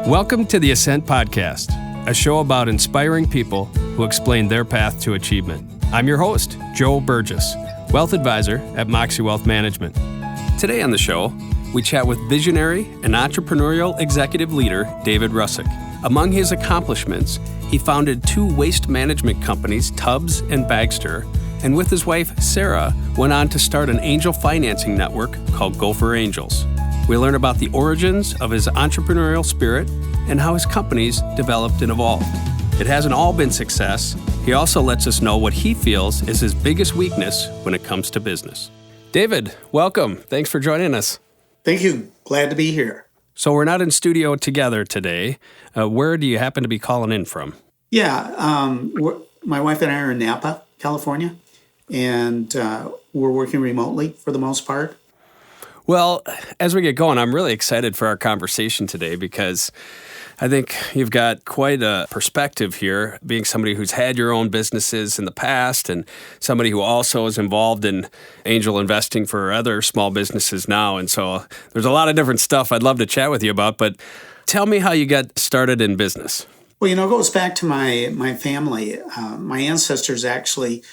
Welcome to the Ascent podcast, a show about inspiring people who explain their path to achievement. I'm your host, Joe Burgess, wealth advisor at Moxie Wealth Management. Today on the show, we chat with visionary and entrepreneurial executive leader David Russick. Among his accomplishments, he founded 2 waste management companies, TUBS and Bagster, and with his wife, Sara, went on to start an angel financing network called Gopher Angels. We learn about the origins of his entrepreneurial spirit and how his companies developed and evolved. It hasn't all been success. He also lets us know what he feels is his biggest weakness when it comes to business. David, welcome. Thanks for joining us. Thank you. Glad to be here. So we're not in studio together today. Where do you happen to be calling in from? My wife and I are in Napa, California, and we're working remotely for the most part. Well, as we get going, I'm really excited for our conversation today because I think you've got quite a perspective here, being somebody who's had your own businesses in the past and somebody who also is involved in angel investing for other small businesses now. And so there's a lot of different stuff I'd love to chat with you about, but tell me how you got started in business. Well, it goes back to my family. My ancestors actually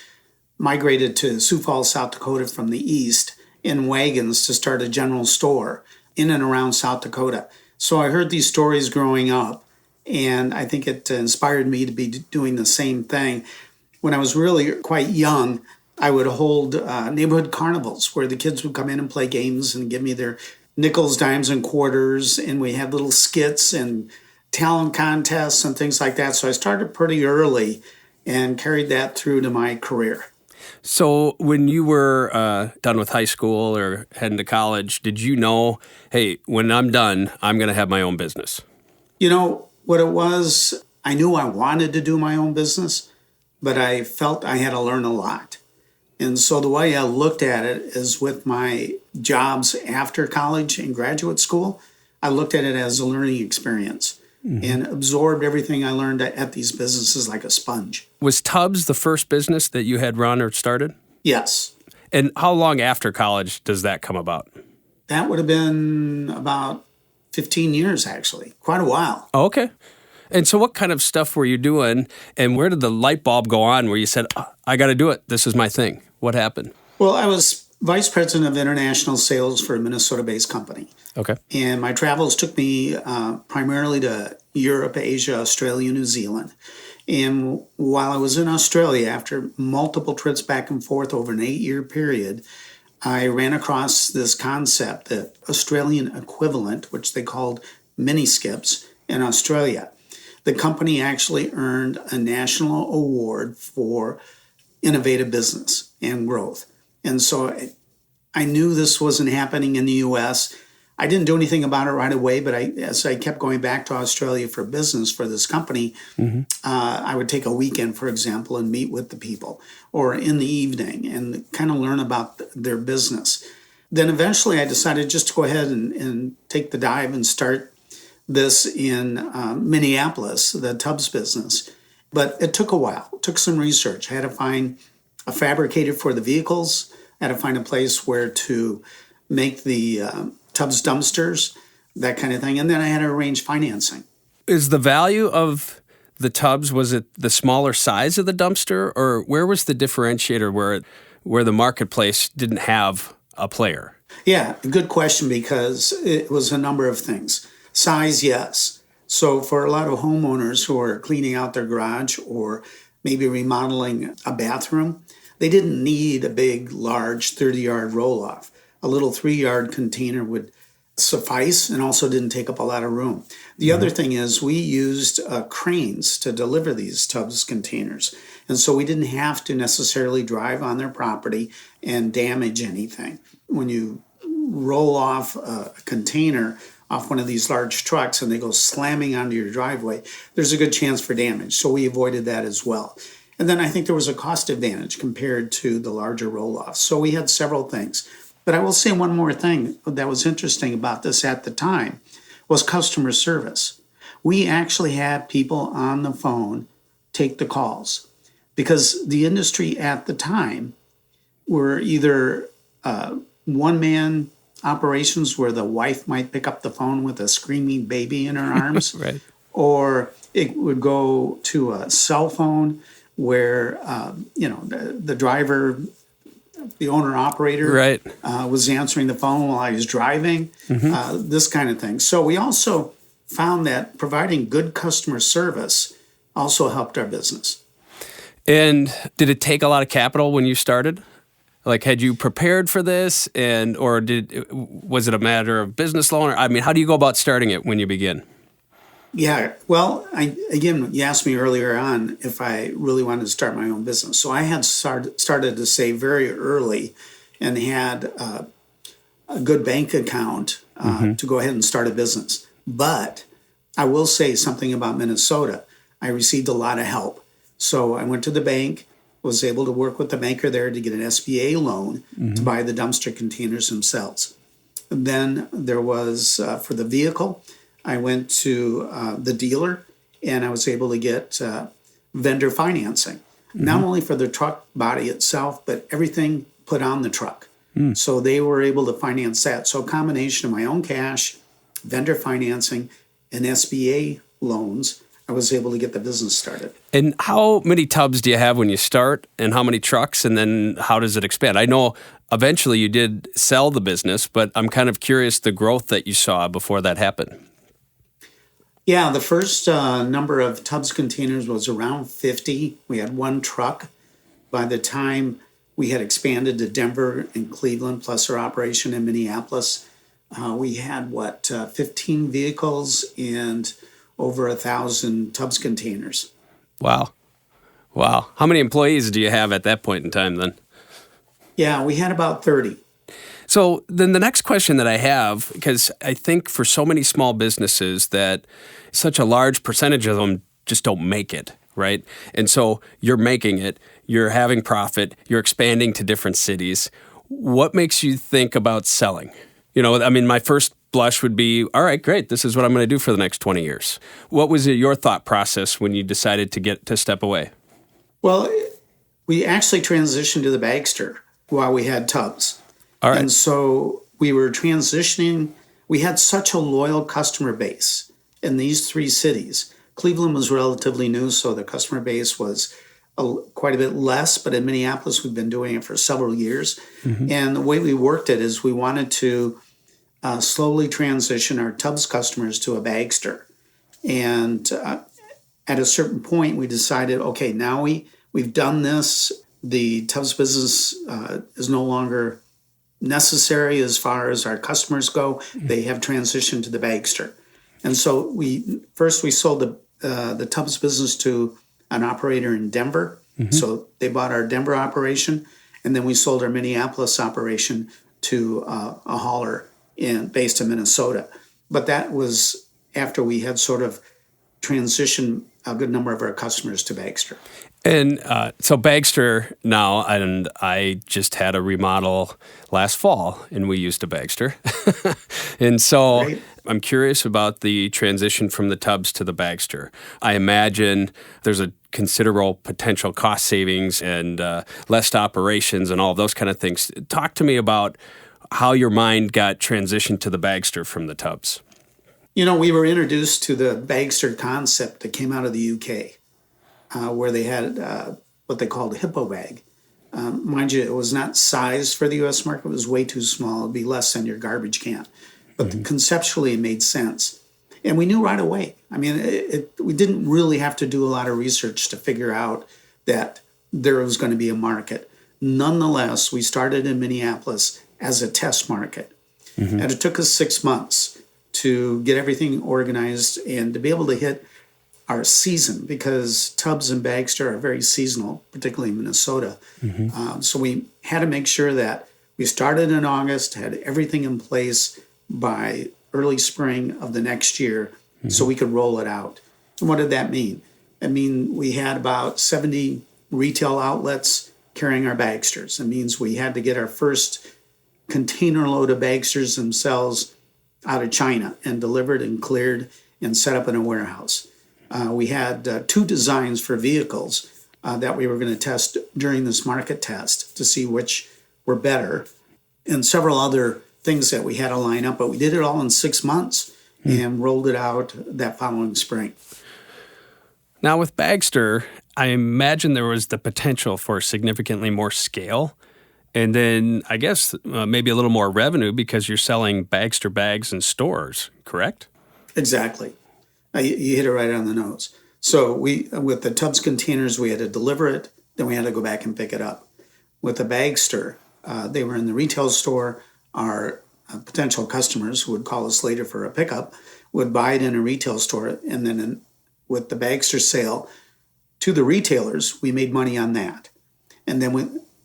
migrated to Sioux Falls, South Dakota from the east in wagons to start a general store in and around South Dakota. So I heard these stories growing up, and I think it inspired me to be doing the same thing. When I was really quite young, I would hold neighborhood carnivals where the kids would come in and play games and give me their nickels, dimes, and quarters, and we had little skits and talent contests and things like that. So I started pretty early and carried that through to my career. So when you were done with high school or heading to college, did you know, hey, when I'm done, I'm going to have my own business? What it was, I knew I wanted to do my own business, but I felt I had to learn a lot. And so the way I looked at it is with my jobs after college and graduate school, I looked at it as a learning experience. And absorbed everything I learned at these businesses like a sponge. Was TUBS the first business that you had run or started? Yes. And how long after college does that come about? That would have been about 15 years, actually. Quite a while. Oh, okay. And so what kind of stuff were you doing, and where did the light bulb go on where you said, I got to do it, this is my thing? What happened? Well, I was vice president of international sales for a Minnesota-based company. Okay. And my travels took me primarily to Europe, Asia, Australia, New Zealand. And while I was in Australia, after multiple trips back and forth over an 8-year period, I ran across this concept, the Australian equivalent, which they called mini skips in Australia. The company actually earned a national award for innovative business and growth. And so I knew this wasn't happening in the U.S. I didn't do anything about it right away, but as I kept going back to Australia for business for this company, I would take a weekend, for example, and meet with the people, or in the evening and kind of learn about their business. Then eventually I decided just to go ahead and take the dive and start this in Minneapolis, the TUBS business. But it took a while. It took some research. I had to find a fabricator for the vehicles. I had to find a place where to make the TUBS dumpsters, that kind of thing. And then I had to arrange financing. Is the value of the TUBS, was it the smaller size of the dumpster, or where was the differentiator where the marketplace didn't have a player? Yeah, good question, because it was a number of things. Size, yes. So for a lot of homeowners who are cleaning out their garage or maybe remodeling a bathroom, they didn't need a big, large 30-yard roll-off. A little 3-yard container would suffice and also didn't take up a lot of room. The other thing is we used cranes to deliver these TUBS containers. And so we didn't have to necessarily drive on their property and damage anything. When you roll off a container off one of these large trucks and they go slamming onto your driveway, there's a good chance for damage. So we avoided that as well. And then I think there was a cost advantage compared to the larger roll-offs. So we had several things. But I will say one more thing that was interesting about this at the time was customer service. We actually had people on the phone take the calls because the industry at the time were either one-man operations where the wife might pick up the phone with a screaming baby in her arms, Right. or it would go to a cell phone where the driver, the owner operator, Right. was answering the phone while I was driving. This kind of thing. So we also found that providing good customer service also helped our business. And did it take a lot of capital when you started? Like, had you prepared for this, or was it a matter of business loan? I mean, how do you go about starting it when you begin? Yeah, well, you asked me earlier on if I really wanted to start my own business. So I had started to save very early and had a good bank account to go ahead and start a business. But I will say something about Minnesota. I received a lot of help. So I went to the bank, was able to work with the banker there to get an SBA loan to buy the dumpster containers themselves. And then there was, for the vehicle, I went to the dealer and I was able to get vendor financing, not only for the truck body itself, but everything put on the truck. So they were able to finance that. So a combination of my own cash, vendor financing, and SBA loans, I was able to get the business started. And how many tubs do you have when you start, and how many trucks, and then how does it expand? I know eventually you did sell the business, but I'm kind of curious the growth that you saw before that happened. Yeah, the first number of tubs containers was around 50. We had one truck. By the time we had expanded to Denver and Cleveland, plus our operation in Minneapolis, we had 15 vehicles and over 1,000 tubs containers. Wow. How many employees do you have at that point in time then? Yeah, we had about 30. So then the next question that I have, because I think for so many small businesses that such a large percentage of them just don't make it, right? And so you're making it, you're having profit, you're expanding to different cities. What makes you think about selling? My first blush would be, all right, great, this is what I'm going to do for the next 20 years. What was your thought process when you decided to step away? Well, we actually transitioned to the Bagster while we had tubs. All right. And so we were transitioning. We had such a loyal customer base in these three cities. Cleveland was relatively new, so the customer base was quite a bit less. But in Minneapolis, we've been doing it for several years. And the way we worked it is we wanted to slowly transition our tubs customers to a Bagster. And at a certain point, we decided, okay, now we've done this. The tubs business is no longer necessary as far as our customers go. They have transitioned to the Bagster. And so we sold the tubs business to an operator in Denver. So they bought our Denver operation, and then we sold our Minneapolis operation to a hauler based in Minnesota. But that was after we had sort of transitioned a good number of our customers to Bagster. And so Bagster now, and I just had a remodel last fall, and we used a Bagster. And so Right. I'm curious about the transition from the tubs to the Bagster. I imagine there's a considerable potential cost savings and less operations and all those kind of things. Talk to me about how your mind got transitioned to the Bagster from the tubs. We were introduced to the Bagster concept that came out of the UK. Where they had what they called a hippo bag. Mind you, it was not sized for the U.S. market. It was way too small. It would be less than your garbage can. But conceptually, it made sense. And we knew right away. I mean, we didn't really have to do a lot of research to figure out that there was going to be a market. Nonetheless, we started in Minneapolis as a test market. And it took us 6 months to get everything organized and to be able to hit our season, because tubs and Bagster are very seasonal, particularly in Minnesota. So we had to make sure that we started in August, had everything in place by early spring of the next year so we could roll it out. And what did that mean? I mean, we had about 70 retail outlets carrying our Bagsters. It means we had to get our first container load of Bagsters themselves out of China and delivered and cleared and set up in a warehouse. We had 2 designs for vehicles that we were going to test during this market test to see which were better, and several other things that we had to line up, but we did it all in 6 months and rolled it out that following spring. Now with Bagster, I imagine there was the potential for significantly more scale. And then I guess maybe a little more revenue because you're selling Bagster bags in stores, correct? Exactly. You hit it right on the nose. So with the TUBS containers, we had to deliver it, then we had to go back and pick it up. With the Bagster, they were in the retail store. Our potential customers who would call us later for a pickup would buy it in a retail store, and then with the Bagster sale to the retailers, we made money on that. And then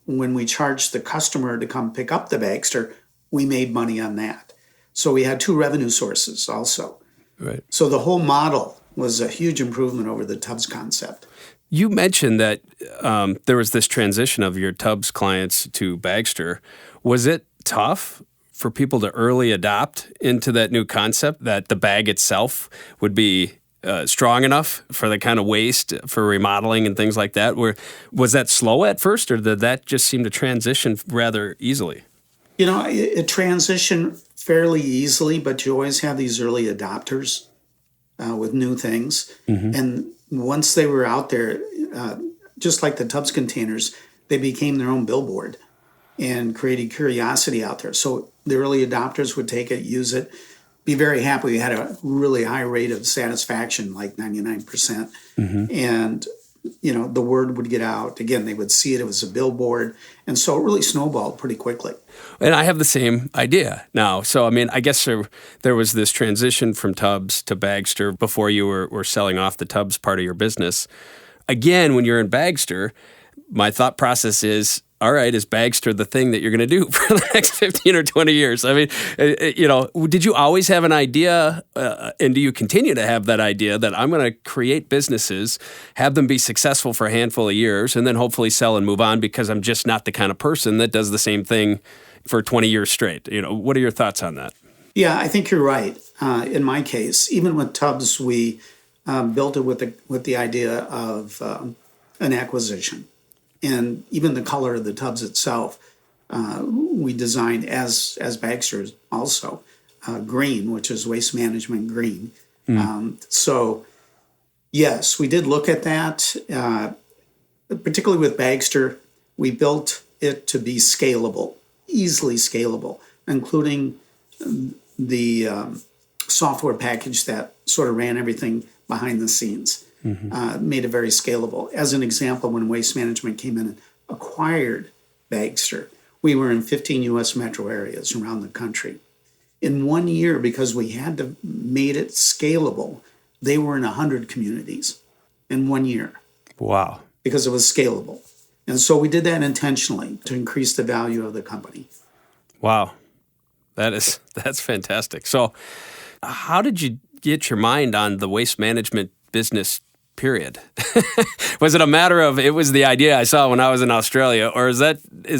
when we charged the customer to come pick up the Bagster, we made money on that. So we had two revenue sources also. Right. So the whole model was a huge improvement over the TUBS concept. You mentioned that there was this transition of your TUBS clients to Bagster. Was it tough for people to early adopt into that new concept, that the bag itself would be strong enough for the kind of waste for remodeling and things like that? Was that slow at first, or did that just seem to transition rather easily? It transitioned fairly easily, but you always have these early adopters with new things. Mm-hmm. And once they were out there, just like the TUBS containers, they became their own billboard and created curiosity out there. So the early adopters would take it, use it, be very happy. We had a really high rate of satisfaction, like 99%. Mm-hmm. And, the word would get out. Again, they would see it. It was a billboard. And so it really snowballed pretty quickly. And I have the same idea now. So, I guess there was this transition from TUBS to Bagster before you were selling off the TUBS part of your business. Again, when you're in Bagster, my thought process is, all right, is Bagster the thing that you're going to do for the next 15 or 20 years? Did you always have an idea, and do you continue to have that idea that I'm going to create businesses, have them be successful for a handful of years, and then hopefully sell and move on because I'm just not the kind of person that does the same thing for 20 years straight? What are your thoughts on that? Yeah, I think you're right. In my case, even with TUBS, we built it with the idea of an acquisition. And even the color of the TUBS itself, we designed as Bagster's also, green, which is waste management green. So, yes, we did look at that. Particularly with Bagster, we built it to be scalable, easily scalable, including the software package that sort of ran everything behind the scenes. Mm-hmm. Made it very scalable. As an example, when Waste Management came in and acquired Bagster, we were in 15 U.S. metro areas around the country. In 1 year, because we had to made it scalable, they were in 100 communities in 1 year. Wow. Because it was scalable. And so we did that intentionally to increase the value of the company. Wow. That's fantastic. So how did you get your mind on the waste management business period? Was it a matter of, it was the idea I saw when I was in Australia, or is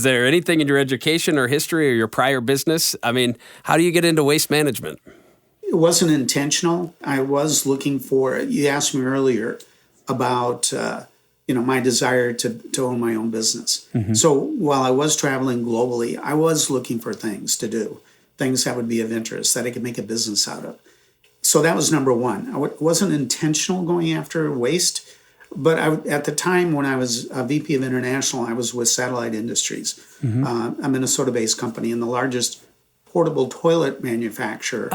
there anything in your education or history or your prior business? How do you get into waste management? It wasn't intentional. I was looking for, you asked me earlier about, my desire to own my own business. Mm-hmm. So while I was traveling globally, I was looking for things to do, things that would be of interest, that I could make a business out of. So that was number one. I wasn't intentional going after waste, but at the time when I was a VP of International, I was with Satellite Industries, mm-hmm. A Minnesota-based company and the largest portable toilet manufacturer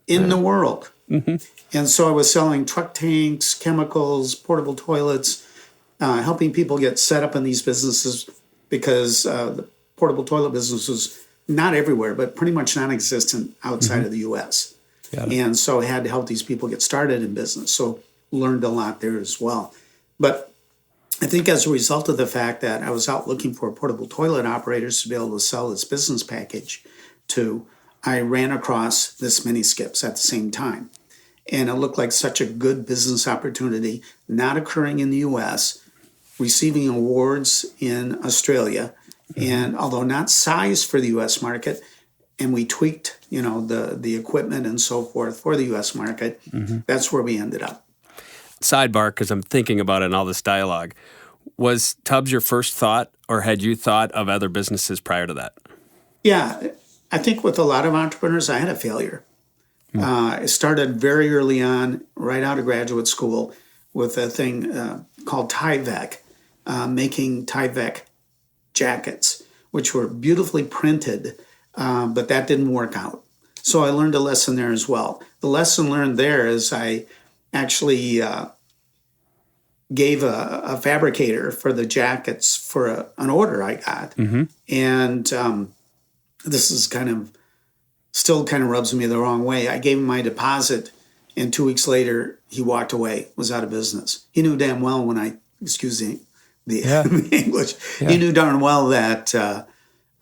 in the world. Mm-hmm. And so I was selling truck tanks, chemicals, portable toilets, helping people get set up in these businesses because the portable toilet business was not everywhere, but pretty much non-existent outside mm-hmm. of the U.S. And so I had to help these people get started in business. So learned a lot there as well. But I think as a result of the fact that I was out looking for portable toilet operators to be able to sell this business package to, I ran across this mini skips at the same time. And it looked like such a good business opportunity, not occurring in the U.S., receiving awards in Australia, and although not sized for the U.S. market, and we tweaked, the equipment and so forth for the U.S. market, mm-hmm. that's where we ended up. Sidebar, because I'm thinking about it in all this dialogue. Was TUBS your first thought, or had you thought of other businesses prior to that? Yeah. I think with a lot of entrepreneurs, I had a failure. I started very early on, right out of graduate school, with a thing called Tyvek, making Tyvek jackets, which were beautifully printed, but that didn't work out. So I learned a lesson there as well. The lesson learned there is I actually gave a fabricator for the jackets for an order I got. And this is still kind of rubs me the wrong way. I gave him my deposit, and 2 weeks later, he walked away, was out of business. He knew damn well the English. Yeah. He knew darn well that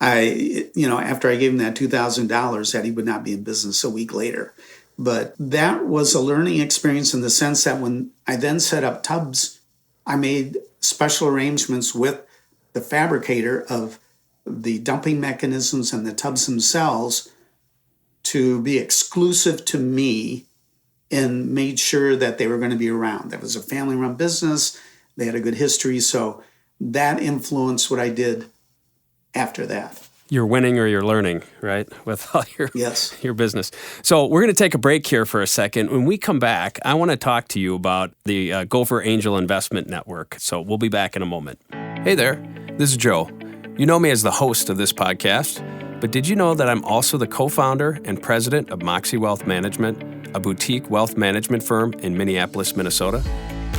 after I gave him that $2,000, that he would not be in business a week later. But that was a learning experience in the sense that when I then set up TUBS, I made special arrangements with the fabricator of the dumping mechanisms and the tubs themselves to be exclusive to me, and made sure that they were going to be around. That was a family-run business. They had a good history, so that influenced what I did after that. You're winning or you're learning, right? With all your business. So we're going to take a break here for a second. When we come back, I want to talk to you about the Gopher Angel Investment Network. So we'll be back in a moment. Hey there, this is Joe. You know me as the host of this podcast, but did you know that I'm also the co-founder and president of Moxie Wealth Management, a boutique wealth management firm in Minneapolis, Minnesota?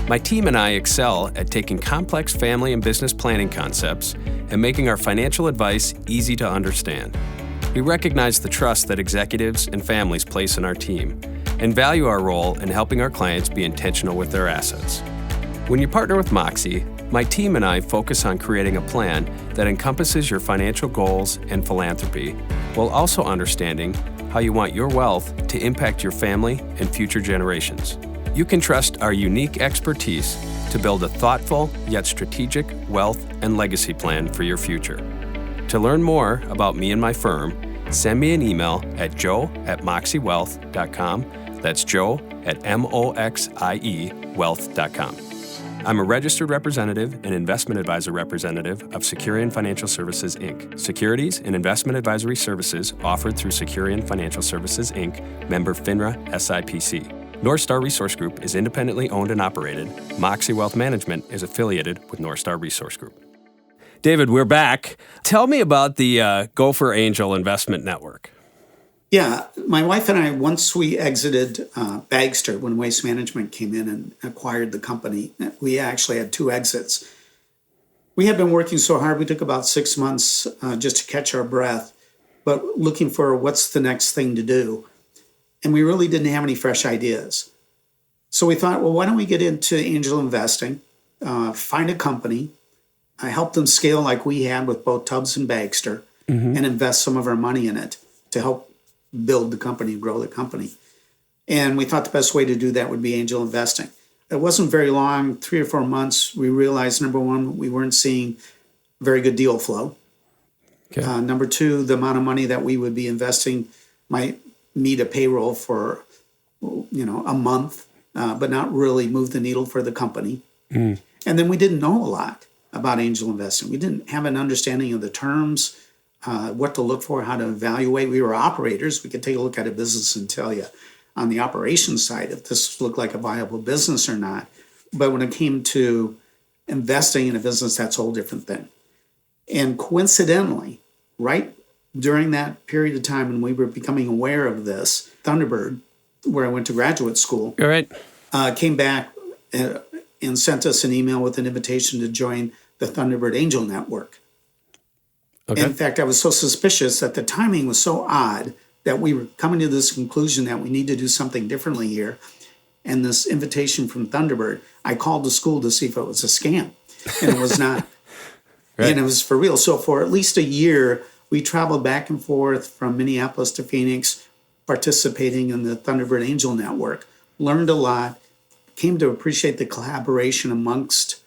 My team and I excel at taking complex family and business planning concepts and making our financial advice easy to understand. We recognize the trust that executives and families place in our team and value our role in helping our clients be intentional with their assets. When you partner with Moxie, my team and I focus on creating a plan that encompasses your financial goals and philanthropy, while also understanding how you want your wealth to impact your family and future generations. You can trust our unique expertise to build a thoughtful yet strategic wealth and legacy plan for your future. To learn more about me and my firm, send me an email at joe@moxiewealth.com. That's joe@moxiewealth.com. I'm a registered representative and investment advisor representative of Securian Financial Services, Inc. Securities and investment advisory services offered through Securian Financial Services, Inc., member FINRA SIPC. North Star Resource Group is independently owned and operated. Moxie Wealth Management is affiliated with North Star Resource Group. David, we're back. Tell me about the Gopher Angel Investment Network. Yeah, my wife and I, once we exited Bagster, when Waste Management came in and acquired the company, we actually had 2 exits. We had been working so hard, we took about 6 months just to catch our breath, but looking for what's the next thing to do. And we really didn't have any fresh ideas. So we thought, well, why don't we get into angel investing, find a company, help them scale like we had with both TUBS and Bagster, and invest some of our money in it to help build the company, grow the company. And we thought the best way to do that would be angel investing. It wasn't very long, 3 or 4 months, we realized, number one, we weren't seeing very good deal flow. Okay. Number 2, the amount of money that we would be investing might meet a payroll for, a month, but not really move the needle for the company. And then we didn't know a lot about angel investing. We didn't have an understanding of the terms, what to look for, how to evaluate. We were operators. We could take a look at a business and tell you on the operations side if this looked like a viable business or not. But when it came to investing in a business, that's a whole different thing. And coincidentally, right during that period of time when we were becoming aware of this, Thunderbird, where I went to graduate school, came back and sent us an email with an invitation to join the Thunderbird Angel Network. Okay. In fact, I was so suspicious that the timing was so odd that we were coming to this conclusion that we need to do something differently here. And this invitation from Thunderbird, I called the school to see if it was a scam, and it was not. And it was for real. So for at least a year, we traveled back and forth from Minneapolis to Phoenix, participating in the Thunderbird Angel Network, learned a lot, came to appreciate the collaboration amongst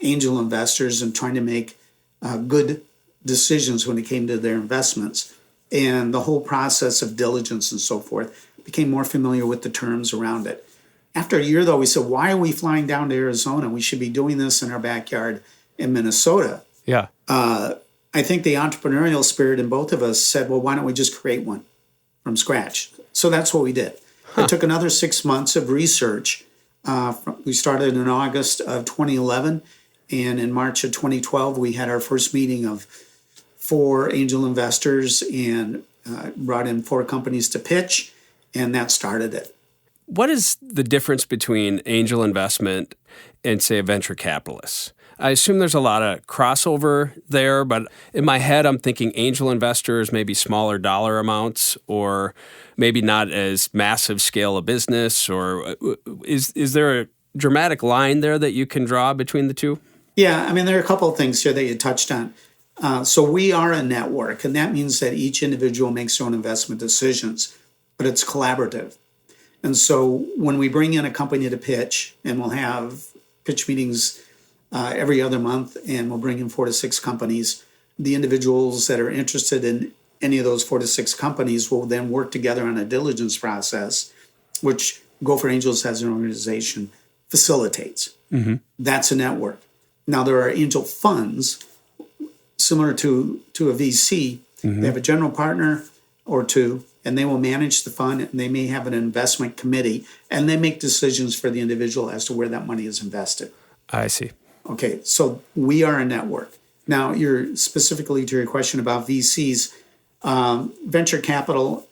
angel investors and trying to make good decisions when it came to their investments. And the whole process of diligence and so forth, became more familiar with the terms around it. After a year, though, we said, why are we flying down to Arizona? We should be doing this in our backyard in Minnesota. Yeah. I think the entrepreneurial spirit in both of us said, well, why don't we just create one from scratch? So that's what we did. It took another 6 months of research. We started in August of 2011, and in March of 2012, we had our first meeting of 4 angel investors and brought in 4 companies to pitch, and that started it. What is the difference between angel investment and, say, a venture capitalist? I assume there's a lot of crossover there, but in my head, I'm thinking angel investors, maybe smaller dollar amounts, or maybe not as massive scale of business, or is there a dramatic line there that you can draw between the two? Yeah, I mean, there are a couple of things here that you touched on. So we are a network, and that means that each individual makes their own investment decisions, but it's collaborative. And so when we bring in a company to pitch, and we'll have pitch meetings every other month, and we'll bring in 4 to 6 companies, the individuals that are interested in any of those 4 to 6 companies will then work together on a diligence process, which Gopher Angels as an organization facilitates. Mm-hmm. That's a network. Now, there are angel funds similar to a VC. Mm-hmm. They have a general partner or 2, and they will manage the fund, and they may have an investment committee, and they make decisions for the individual as to where that money is invested. I see. Okay, so we are a network. Now, you're specifically to your question about VCs, venture capital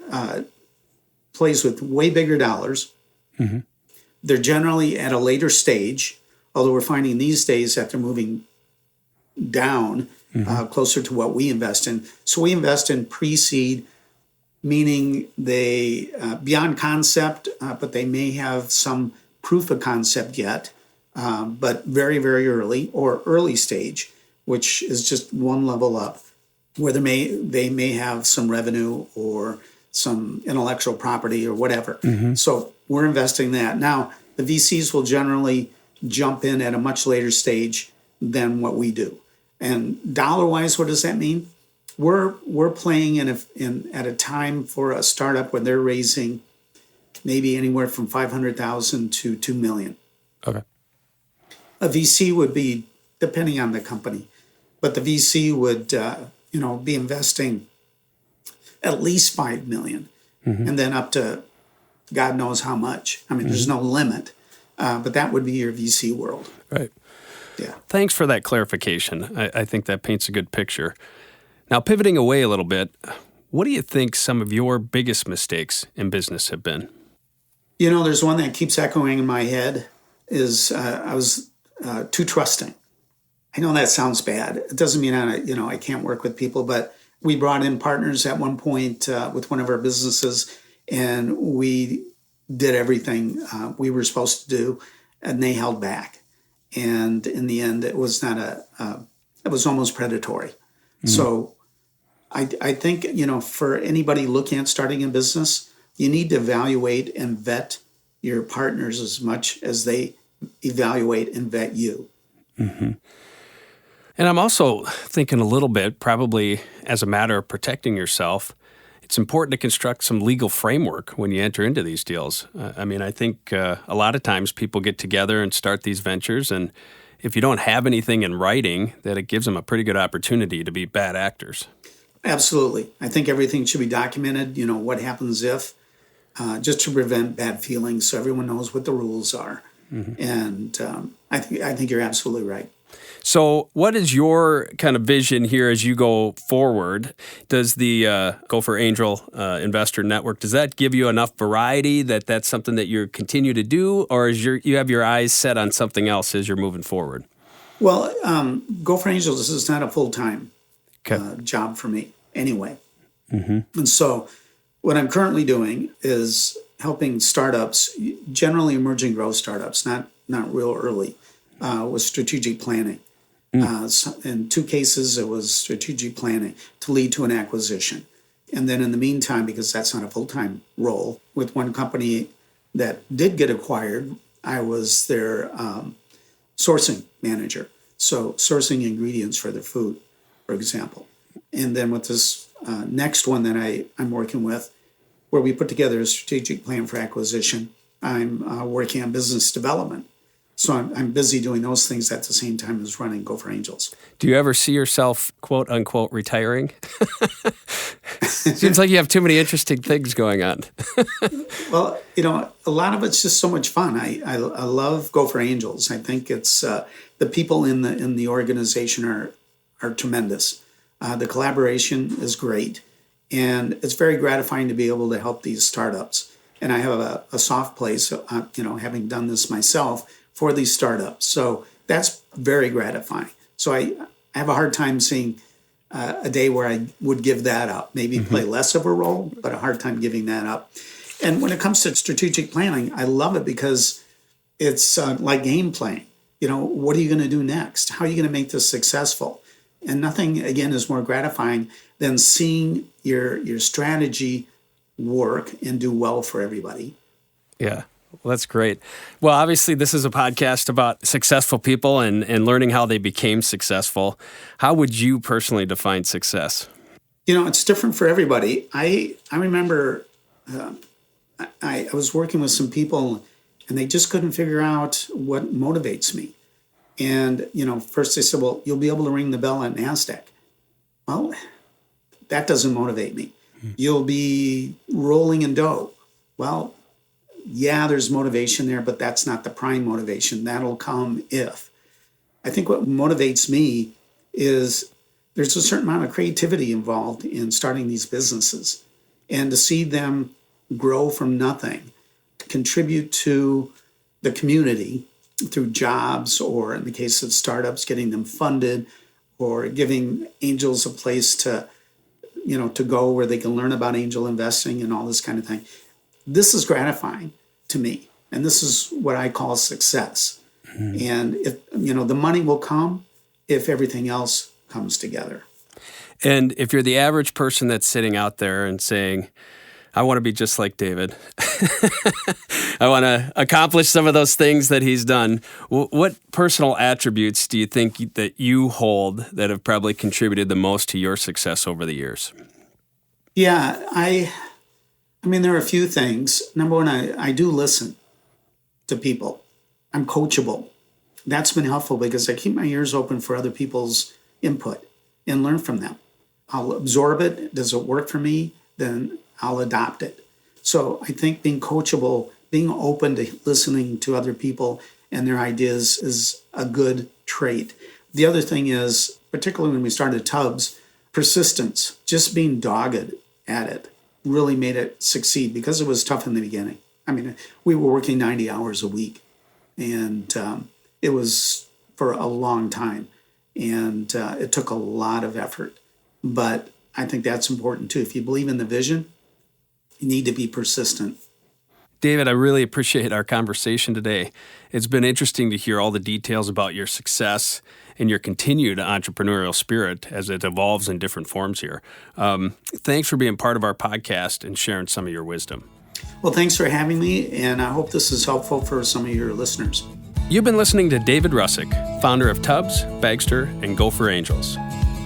plays with way bigger dollars. Mm-hmm. They're generally at a later stage, although we're finding these days that they're moving down closer to what we invest in. So we invest in pre-seed, meaning they beyond concept, but they may have some proof of concept yet. But very, very early or early stage, which is just one level up, where they may have some revenue or some intellectual property or whatever. Mm-hmm. So we're investing that. Now, the VCs will generally jump in at a much later stage than what we do. And dollar-wise, what does that mean? We're playing at a time for a startup when they're raising maybe anywhere from $500,000 to $2 million. Okay. A VC would be, depending on the company, but the VC would, be investing at least $5 million, and then up to God knows how much. I mean, there's no limit, but that would be your VC world. Right. Yeah. Thanks for that clarification. I think that paints a good picture. Now, pivoting away a little bit, what do you think some of your biggest mistakes in business have been? There's one that keeps echoing in my head is I was too trusting. I know that sounds bad. It doesn't mean I can't work with people, but we brought in partners at one point with one of our businesses, and we did everything we were supposed to do, and they held back. And in the end, it was not it was almost predatory. Mm-hmm. So I think, for anybody looking at starting a business, you need to evaluate and vet your partners as much as they evaluate and vet you. Mm-hmm. And I'm also thinking a little bit, probably as a matter of protecting yourself, it's important to construct some legal framework when you enter into these deals. I think a lot of times people get together and start these ventures, and if you don't have anything in writing, that it gives them a pretty good opportunity to be bad actors. Absolutely. I think everything should be documented, what happens if, just to prevent bad feelings so everyone knows what the rules are. Mm-hmm. And I think you're absolutely right. So what is your kind of vision here as you go forward? Does the Gopher Angel Investor Network, does that give you enough variety that that's something that you continue to do, or is you have your eyes set on something else as you're moving forward? Well, Gopher Angels is not a full-time job for me anyway. Mm-hmm. And so what I'm currently doing is helping startups, generally emerging growth startups, not real early, with strategic planning. So in 2 cases, it was strategic planning to lead to an acquisition. And then in the meantime, because that's not a full-time role, with one company that did get acquired, I was their sourcing manager. So sourcing ingredients for their food, for example. And then with this next one that I'm working with, where we put together a strategic plan for acquisition, I'm working on business development. So I'm busy doing those things at the same time as running Gopher Angels. Do you ever see yourself, quote unquote, retiring? Seems like you have too many interesting things going on. Well, a lot of it's just so much fun. I love Gopher Angels. I think it's the people in the organization are tremendous. The collaboration is great, and it's very gratifying to be able to help these startups. And I have a soft place, having done this myself, for these startups. So that's very gratifying. So I have a hard time seeing a day where I would give that up, maybe play less of a role, but a hard time giving that up. And when it comes to strategic planning, I love it because it's like game playing. What are you going to do next? How are you going to make this successful? And nothing, again, is more gratifying than seeing your strategy work and do well for everybody. Yeah. Well, that's great. Well, obviously, this is a podcast about successful people and learning how they became successful. How would you personally define success? It's different for everybody. I remember I was working with some people, and they just couldn't figure out what motivates me. And, first they said, well, you'll be able to ring the bell at NASDAQ. Well, that doesn't motivate me. You'll be rolling in dough. Well, yeah, there's motivation there, but that's not the prime motivation. That'll come if. I think what motivates me is there's a certain amount of creativity involved in starting these businesses, and to see them grow from nothing, contribute to the community through jobs, or in the case of startups, getting them funded, or giving angels a place to go where they can learn about angel investing and all this kind of thing. This is gratifying to me, and this is what I call success. And if the money will come if everything else comes together. And if you're the average person that's sitting out there and saying, I want to be just like David, I want to accomplish some of those things that he's done, what personal attributes do you think that you hold that have probably contributed the most to your success over the years? Yeah, I mean, there are a few things. Number one, I do listen to people. I'm coachable. That's been helpful because I keep my ears open for other people's input and learn from them. I'll absorb it. Does it work for me? Then I'll adopt it. So I think being coachable, being open to listening to other people and their ideas is a good trait. The other thing is, particularly when we started TUBS, persistence, just being dogged at it really made it succeed because it was tough in the beginning. I mean, we were working 90 hours a week, and it was for a long time, and it took a lot of effort. But I think that's important too. If you believe in the vision, you need to be persistent. David, I really appreciate our conversation today. It's been interesting to hear all the details about your success and your continued entrepreneurial spirit as it evolves in different forms here. Thanks for being part of our podcast and sharing some of your wisdom. Well, thanks for having me, and I hope this is helpful for some of your listeners. You've been listening to David Russick, founder of TUBS, Bagster, and Gopher Angels.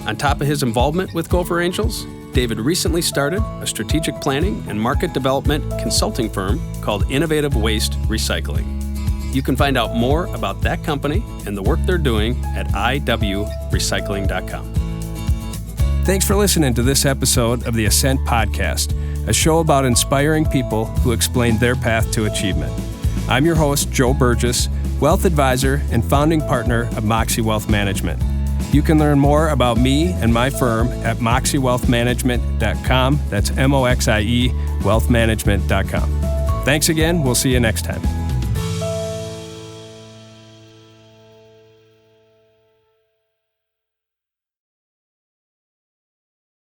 On top of his involvement with Gopher Angels, David recently started a strategic planning and market development consulting firm called Innovative Waste Recycling. You can find out more about that company and the work they're doing at iwrecycling.com. Thanks for listening to this episode of the Ascent podcast, a show about inspiring people who explain their path to achievement. I'm your host, Joe Burgess, wealth advisor and founding partner of Moxie Wealth Management. You can learn more about me and my firm at moxiewealthmanagement.com. That's MOXIE wealthmanagement.com. Thanks again. We'll see you next time.